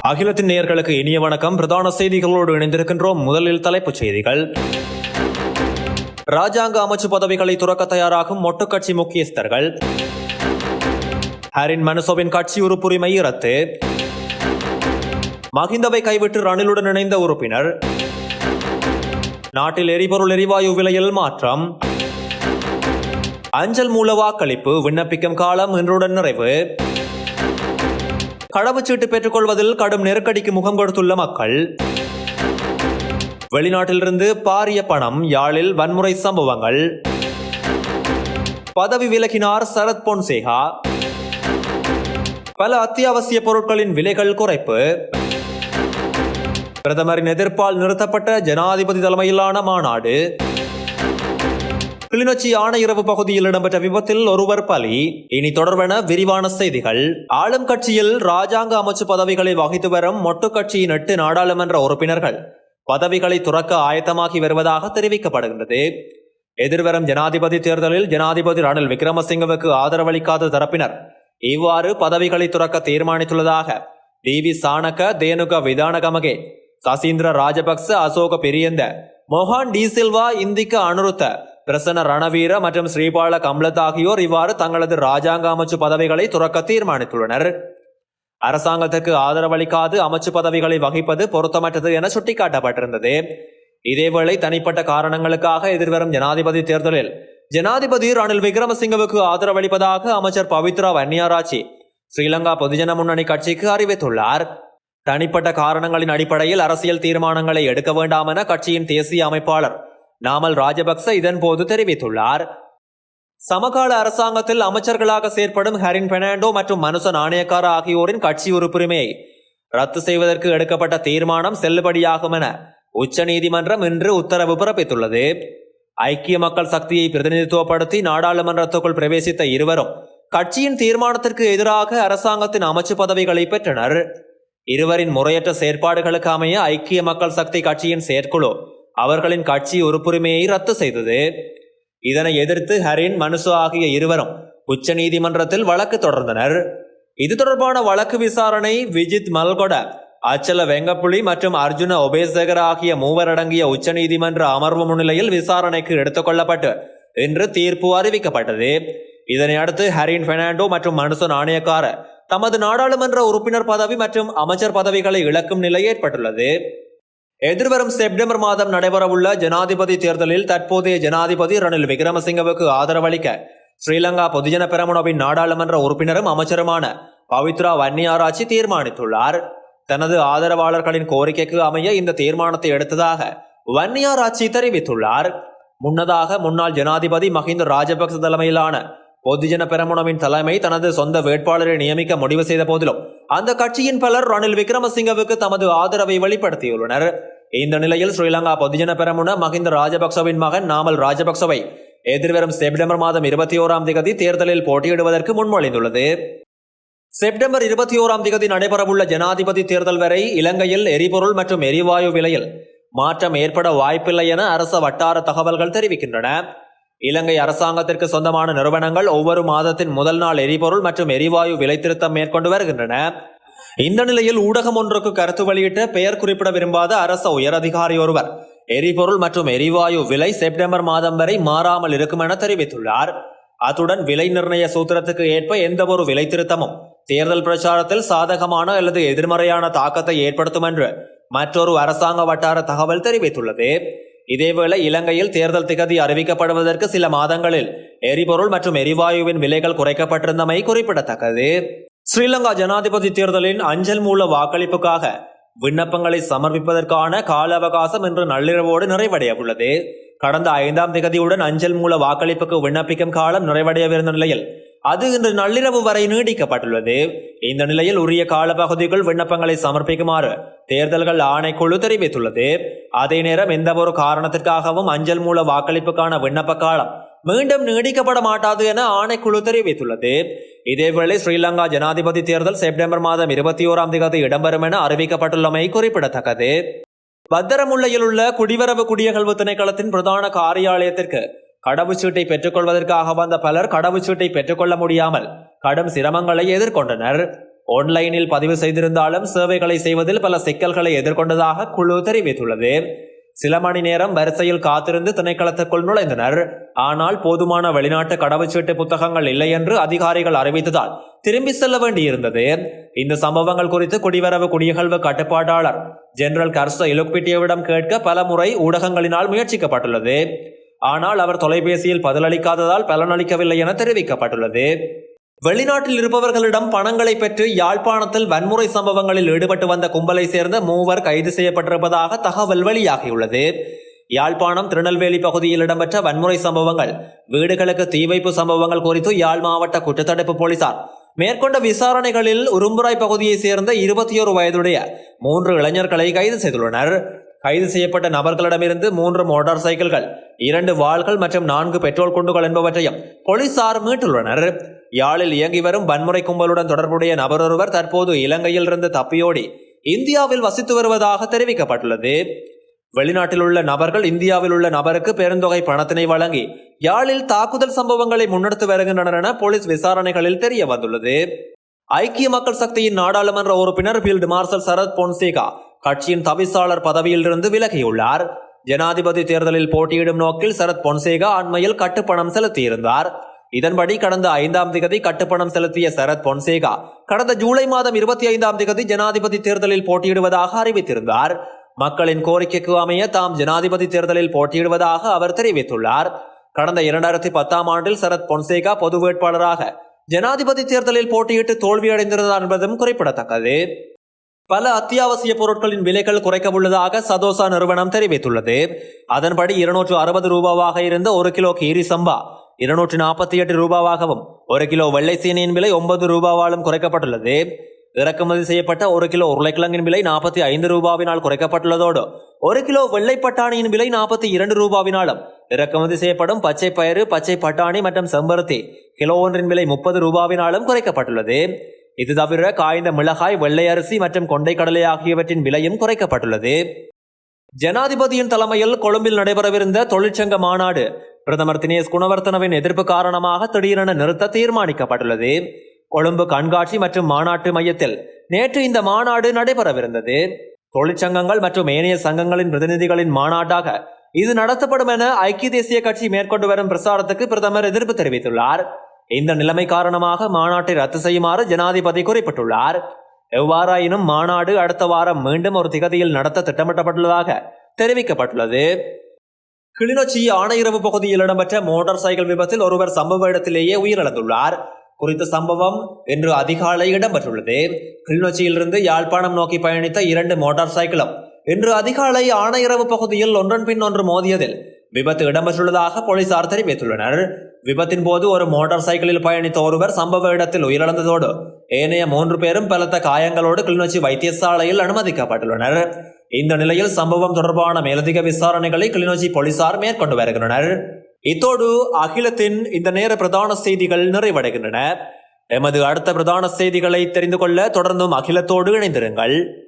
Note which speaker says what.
Speaker 1: அகிலத்தின் நேயர்களுக்கு இனிய வணக்கம். பிரதான செய்திகளோடு இணைந்திருக்கின்றோம். முதலில் தலைப்புச் செய்திகள். ராஜாங்க அமைச்சு பதவிகளை துறக்க தயாராகும் மொட்டு கட்சி முக்கியஸ்தர்கள். ஹரின் மனுசோவின் கட்சி உறுப்புரிமை ரத்து. மஹிந்தவை கைவிட்டு ரணிலுடன் இணைந்த உறுப்பினர். நாட்டில் எரிபொருள் எரிவாயு விலையில் மாற்றம். அஞ்சல் மூல வாக்களிப்பு விண்ணப்பிக்கும் காலம் இன்றுடன் நிறைவு. கடவுச்சீட்டு பெற்றுக்கொள்வதில் கடும் நெருக்கடிக்கு முகம் கொடுத்துள்ள மக்கள். வெளிநாட்டிலிருந்து பாரிய பணம், யாழில் வன்முறை சம்பவங்கள். பதவி விலகினார் சரத் பொன்சேகா. பல அத்தியாவசிய பொருட்களின் விலைகள் குறைப்பு. பிரதமரின் எதிர்ப்பால் நிறுத்தப்பட்ட ஜனாதிபதி தலைமையிலான மாநாடு. கிளிநொச்சி ஆணையரவு பகுதியில் இடம்பெற்ற விபத்தில் ஒருவர் பலி. இனி தொடர்பான விரிவான செய்திகள். ஆளும் கட்சியில் ராஜாங்க அமைச்சு பதவிகளை வகித்து வரும் மொட்டு கட்சியின் 8 நாடாளுமன்ற உறுப்பினர்கள் பதவிகளை துறக்க ஆயத்தமாகி வருவதாக தெரிவிக்கப்படுகின்றது. எதிர்வரும் ஜனாதிபதி தேர்தலில் ஜனாதிபதி ரணில் விக்ரமசிங்கவுக்கு ஆதரவளிக்காத தரப்பினர் இவ்வாறு பதவிகளை துறக்க தீர்மானித்துள்ளதாக டி.வி. சாணக்க, தேனுக விதானகமகே, சசீந்திர ராஜபக்ச, அசோக பெரியந்த, மொஹான் டி சில்வா, இந்திக்க அனுருத்த, பிரசன்ன ரணவீர மற்றும் ஸ்ரீபால கம்லத் ஆகியோர் இவ்வாறு தங்களது ராஜாங்க அமைச்சு பதவிகளை துறக்க தீர்மானித்துள்ளனர். அரசாங்கத்திற்கு ஆதரவளிக்காது அமைச்சு பதவிகளை வகிப்பது பொருத்தமற்றது என சுட்டிக்காட்டப்பட்டிருந்தது. இதேவேளை தனிப்பட்ட காரணங்களுக்காக எதிர்வரும் ஜனாதிபதி தேர்தலில் ஜனாதிபதி ரணில் விக்ரமசிங்கவுக்கு ஆதரவளிப்பதாக அமைச்சர் பவித்ரா வன்னியாராச்சி ஸ்ரீலங்கா பொதுஜன முன்னணி கட்சிக்கு அறிவித்துள்ளார். தனிப்பட்ட காரணங்களின் அடிப்படையில் அரசியல் தீர்மானங்களை எடுக்க வேண்டாம் என கட்சியின் தேசிய அமைப்பாளர் நாமல் ராஜபக்ச இதன் போது தெரிவித்துள்ளார். சமகால அரசாங்கத்தில் அமைச்சர்களாக செயற்படும் ஹரின் பெர்னாண்டோ மற்றும் மனுச நாணயக்கார ஆகியோரின் கட்சி உறுப்புரிமையை ரத்து செய்வதற்கு எடுக்கப்பட்ட தீர்மானம் செல்லுபடியாகும் என உச்சநீதிமன்றம் இன்று உத்தரவு பிறப்பித்துள்ளது. ஐக்கிய மக்கள் சக்தியை பிரதிநிதித்துவப்படுத்தி நாடாளுமன்றத்துக்குள் பிரவேசித்த இருவரும் கட்சியின் தீர்மானத்திற்கு எதிராக அரசாங்கத்தின் அமைச்சு பதவிகளை பெற்றனர். இருவரின் முறையற்ற செயற்பாடுகளுக்கு அமைய ஐக்கிய மக்கள் சக்தி கட்சியின் செயற்குழு அவர்களின் கட்சி உறுப்புரிமையை ரத்து செய்தது. இதனை எதிர்த்து ஹரின், மனுசு ஆகிய இருவரும் உச்ச நீதிமன்றத்தில் வழக்கு தொடர்ந்தனர். இது தொடர்பான வழக்கு விசாரணை விஜித் மல்கொட, அச்சல வெங்கப்புலி மற்றும் அர்ஜுன ஒபேசகர் ஆகிய மூவர் அடங்கிய உச்ச நீதிமன்ற அமர்வு முன்னிலையில் விசாரணைக்கு எடுத்துக் கொள்ளப்பட்டு இன்று தீர்ப்பு அறிவிக்கப்பட்டது. இதனை அடுத்து ஹரின் பெர்னாண்டோ மற்றும் மனுச நாணயக்கார தமது நாடாளுமன்ற உறுப்பினர் பதவி மற்றும் அமைச்சர் பதவிகளை இழக்கும் நிலை ஏற்பட்டுள்ளது. எதிர்வரும் செப்டம்பர் மாதம் நடைபெறவுள்ள ஜனாதிபதி தேர்தலில் தற்போதைய ஜனாதிபதி ரணில் விக்ரமசிங்கவுக்கு ஆதரவளிக்க ஸ்ரீலங்கா பொதுஜன பெரமுனவின் நாடாளுமன்ற உறுப்பினரும் அமைச்சருமான பவித்ரா வன்னியாராச்சி தீர்மானித்துள்ளார். தனது ஆதரவாளர்களின் கோரிக்கைக்கு அமைய இந்த தீர்மானத்தை எடுத்ததாக வன்னியாராச்சி தெரிவித்துள்ளார். முன்னதாக முன்னாள் ஜனாதிபதி மஹிந்த ராஜபக்ச தலைமையிலான பொதுஜன பெரமுனவின் தலைமை தனது சொந்த வேட்பாளரை நியமிக்க முடிவு செய்த போதிலும் அந்த கட்சியின் பலர் ரணில் விக்ரமசிங்கவுக்கு தமது ஆதரவை வெளிப்படுத்தியுள்ளனர். இந்த நிலையில் ஸ்ரீலங்கா பொதுஜன பெரமுன மஹிந்த ராஜபக்சவின் மகன் நாமல் ராஜபக்சவை எதிர்வரும் செப்டம்பர் மாதம் 21ஆம் தேதி தேர்தலில் போட்டியிடுவதற்கு முன்மொழிந்துள்ளது. செப்டம்பர் 21ஆம் தேதி நடைபெறவுள்ள ஜனாதிபதி தேர்தல் வரை இலங்கையில் எரிபொருள் மற்றும் எரிவாயு விலையில் மாற்றம் ஏற்பட வாய்ப்பில்லை என அரச வட்டார தகவல்கள் தெரிவிக்கின்றன. இலங்கை அரசாங்கத்திற்கு சொந்தமான நிறுவனங்கள் ஒவ்வொரு மாதத்தின் முதல் நாள் எரிபொருள் மற்றும் எரிவாயு விலை திருத்தம் மேற்கொண்டு வருகின்றன. இந்த நிலையில் ஊடகம் ஒன்றுக்கு கருத்து வெளியிட்ட பெயர் குறிப்பிட விரும்பாத அரச உயரதிகாரி ஒருவர் எரிபொருள் மற்றும் எரிவாயு விலை செப்டம்பர் மாதம் வரை மாறாமல் இருக்கும் என தெரிவித்துள்ளார். அத்துடன் விலை நிர்ணய சூத்திரத்துக்கு ஏற்ப எந்த ஒரு விலை திருத்தமும் தேர்தல் பிரச்சாரத்தில் சாதகமான அல்லது எதிர்மறையான தாக்கத்தை ஏற்படுத்தும் என்று மற்றொரு அரசாங்க வட்டார தகவல் தெரிவித்துள்ளது. இதேவேளை இலங்கையில் தேர்தல் திகதி அறிவிக்கப்படுவதற்கு சில மாதங்களில் எரிபொருள் மற்றும் எரிவாயுவின் விலைகள் குறைக்கப்பட்டிருந்தமை குறிப்பிடத்தக்கது. ஸ்ரீலங்கா ஜனாதிபதி தேர்தலின் அஞ்சல் மூல வாக்களிப்புக்காக விண்ணப்பங்களை சமர்ப்பிப்பதற்கான கால அவகாசம் இன்று நள்ளிரவோடு நிறைவடைய உள்ளது. கடந்த 5ஆம் தேதியுடன் அஞ்சல் மூல வாக்களிப்புக்கு விண்ணப்பிக்கும் காலம் நிறைவடையவிருந்த நிலையில் அது இன்று நள்ளிரவு வரை நீடிக்கப்பட்டுள்ளது. இந்த நிலையில் உரிய காலப்பகுதிக்குள் விண்ணப்பங்களை சமர்ப்பிக்குமாறு தேர்தல்கள் ஆணைக்குழு தெரிவித்துள்ளது. அதே நேரம் எந்த ஒரு காரணத்திற்காகவும் அஞ்சல் மூல வாக்களிப்புக்கான விண்ணப்ப காலம் மீண்டும் நீடிக்கப்பட மாட்டாது என ஆணைக்குழு தெரிவித்துள்ளது. இதேவேளை ஸ்ரீலங்கா ஜனாதிபதி தேர்தல் செப்டம்பர் மாதம் 21ஆம் தேதி இடம்பெறும் என அறிவிக்கப்பட்டுள்ளமை குறிப்பிடத்தக்கது. பத்திரமுல்லையில் உள்ள குடிவரவு குடியகல்வு திணைக்களத்தின் பிரதான காரியாலயத்திற்கு கடவுச்சீட்டை பெற்றுக்கொள்வதற்காக வந்த பலர் கடவுச்சீட்டை பெற்றுக்கொள்ள முடியாமல் கடும் சிரமங்களை எதிர்கொண்டனர். ஆன்லைனில் பதிவு செய்திருந்தாலும் சேவைகளை செய்வதில் பல சிக்கல்களை எதிர்கொண்டதாக குழு தெரிவித்துள்ளது. சில மணி நேரம் வரிசையில் காத்திருந்து திணைக்களத்துக்குள் நுழைந்தனர். ஆனால் போதுமான வெளிநாட்டு கடவுச்சீட்டு புத்தகங்கள் இல்லை என்று அதிகாரிகள் அறிவித்ததால் திரும்பி செல்ல வேண்டியிருந்தது. இந்த சம்பவங்கள் குறித்து குடிவரவு குடியகழ்வு கட்டுப்பாட்டாளர் ஜெனரல் கர்ச இலுக்பிட்டியவிடம் கேட்க பல முறை ஊடகங்களினால் முயற்சிக்கப்பட்டுள்ளது. ஆனால் அவர் தொலைபேசியில் பதிலளிக்காததால் பலனளிக்கவில்லை என தெரிவிக்கப்பட்டுள்ளது. வெளிநாட்டில் இருப்பவர்களிடம் பணங்களை பெற்று யாழ்ப்பாணத்தில் வன்முறை சம்பவங்களில் ஈடுபட்டு வந்த கும்பலை சேர்ந்த 3 கைது செய்யப்பட்டிருப்பதாக தகவல் வெளியாகியுள்ளது. யாழ்ப்பாணம் திருநெல்வேலி பகுதியில் இடம்பெற்ற வன்முறை சம்பவங்கள், வீடுகளுக்கு தீ வைப்பு சம்பவங்கள் குறித்து யாழ் மாவட்ட குற்றத்தடுப்பு போலீசார் மேற்கொண்ட விசாரணைகளில் உரும்புராய் பகுதியை சேர்ந்த 21 வயதுடைய 3 இளைஞர்களை கைது செய்துள்ளனர். கைது செய்யப்பட்ட நபர்களிடமிருந்து 3 மோட்டார் சைக்கிள்கள், 2 வாள்கள் மற்றும் 4 பெட்ரோல் குண்டுகள் என்பவற்றையும் போலீசார் மீட்டுள்ளனர். யாழில் இயங்கி வரும் வன்முறை கும்பலுடன் தொடர்புடைய நபரொருவர் தற்போது இலங்கையில் இருந்து தப்பியோடி இந்தியாவில் வசித்து வருவதாக தெரிவிக்கப்பட்டுள்ளது. வெளிநாட்டில் உள்ள நபர்கள் இந்தியாவில் உள்ள நபருக்கு பெருந்தொகை பணத்தினை வழங்கி யாழில் தாக்குதல் சம்பவங்களை முன்னெடுத்து வருகின்றனர் என போலீஸ் விசாரணைகளில் தெரிய வந்துள்ளது. ஐக்கிய மக்கள் சக்தியின் நாடாளுமன்ற உறுப்பினர் ஃபீல்டு மார்ஷல் சரத் பொன்சேகா கட்சியின் தவிசாளர் பதவியிலிருந்து விலகியுள்ளார். ஜனாதிபதி தேர்தலில் போட்டியிடும் நோக்கில் சரத் பொன்சேகா அண்மையில் கட்டுப்பணம் செலுத்தியிருந்தார். இதன்படி கடந்த 5ஆம் திகதி கட்டுப்பணம் செலுத்திய சரத் பொன்சேகா கடந்த ஜூலை மாதம் 25ஆம் திகதி ஜனாதிபதி தேர்தலில் போட்டியிடுவதாக அறிவித்திருந்தார். மக்களின் கோரிக்கைக்கு அமைய தாம் ஜனாதிபதி தேர்தலில் போட்டியிடுவதாக அவர் தெரிவித்துள்ளார். கடந்த 2010ஆம் ஆண்டில் சரத் பொன்சேகா பொது வேட்பாளராக ஜனாதிபதி தேர்தலில் போட்டியிட்டு தோல்வியடைந்திருந்தார் என்பதும் குறிப்பிடத்தக்கது. பல அத்தியாவசிய பொருட்களின் விலைகள் குறைக்க உள்ளதாக சதோசா நிறுவனம் தெரிவித்துள்ளது. அதன்படி 260 ரூபாவாக இருந்த 1 கிலோ கீரி சம்பா 248 ரூபாவாகவும் 1 கிலோ வெள்ளை சீனியின் விலை 9 ரூபாவாலும் குறைக்கப்பட்டுள்ளது. இறக்குமதி செய்யப்பட்ட 1 கிலோ உருளைக்கிழங்கின் விலை 45 ரூபாவினால் குறைக்கப்பட்டுள்ளதோடு 1 கிலோ வெள்ளை பட்டாணியின் விலை 42 ரூபாவினாலும், இறக்குமதி செய்யப்படும் பச்சை பயிறு, பச்சை பட்டாணி மற்றும் செம்பருத்தி கிலோ ஒன்றின் விலை 30 ரூபாவினாலும் குறைக்கப்பட்டுள்ளது. இது தவிர காய்ந்த மிளகாய், வெள்ளை அரிசி மற்றும் கொண்டைக்கடலை ஆகியவற்றின் விலையும் குறைக்கப்பட்டுள்ளது. ஜனாதிபதியின் தலைமையில் கொழும்பில் நடைபெறவிருந்த தொழிற்சங்க மாநாடு பிரதமர் தினேஷ் குணவர்த்தனவின் எதிர்ப்பு காரணமாக திடீரென நிறுத்த தீர்மானிக்கப்பட்டுள்ளது. கொழும்பு கண்காட்சி மற்றும் மாநாட்டு மையத்தில் நேற்று இந்த மாநாடு நடைபெறவிருந்தது. தொழிற்சங்கங்கள் மற்றும் ஏனைய சங்கங்களின் பிரதிநிதிகளின் மாநாட்டாக இது நடத்தப்படும் என ஐக்கிய தேசிய கட்சி மேற்கொண்டு வரும் பிரசாரத்துக்கு பிரதமர் எதிர்ப்பு தெரிவித்துள்ளார். இந்த நிலைமை காரணமாக மாநாட்டை ரத்து செய்யுமாறு ஜனாதிபதி குறிப்பிட்டுள்ளார். எவ்வாறாயினும் மாநாடு அடுத்த வாரம் மீண்டும் ஒரு திகதியில் நடத்த திட்டமிடப்பட்டுள்ளதாக தெரிவிக்கப்பட்டுள்ளது. கிளிநொச்சி ஆணையரவு பகுதியில் இடம்பெற்ற மோட்டார் சைக்கிள் விபத்தில் ஒருவர் சம்பவ இடத்திலேயே உயிரிழந்துள்ளார். குறித்த சம்பவம் இன்று அதிகாலை இடம்பெற்றுள்ளது. கிளிநொச்சியிலிருந்து யாழ்ப்பாணம் நோக்கி பயணித்த 2 மோட்டார் சைக்கிளும் இன்று அதிகாலை ஆணையரவு பகுதியில் ஒன்றன் பின் ஒன்று மோதியதில் விபத்து இடம்பெற்றுள்ளதாக போலீசார் தெரிவித்துள்ளனர். விபத்தின் போது ஒரு மோட்டார் சைக்கிளில் பயணித்த ஒருவர் சம்பவ இடத்தில் உயிரிழந்ததோடு ஏனைய 3 பேரும் பலத்த காயங்களோடு கிளிநொச்சி வைத்தியசாலையில் அனுமதிக்கப்பட்டுள்ளனர். இந்த நிலையில் சம்பவம் தொடர்பான மேலதிக விசாரணைகளை கிளிநொச்சி போலீசார் மேற்கொண்டு வருகின்றனர். இத்தோடு அகிலத்தின் இந்த நேர பிரதான செய்திகள் நிறைவடைகின்றன. எமது அடுத்த பிரதான செய்திகளை தெரிந்து கொள்ள தொடர்ந்தும் அகிலத்தோடு இணைந்திருங்கள்.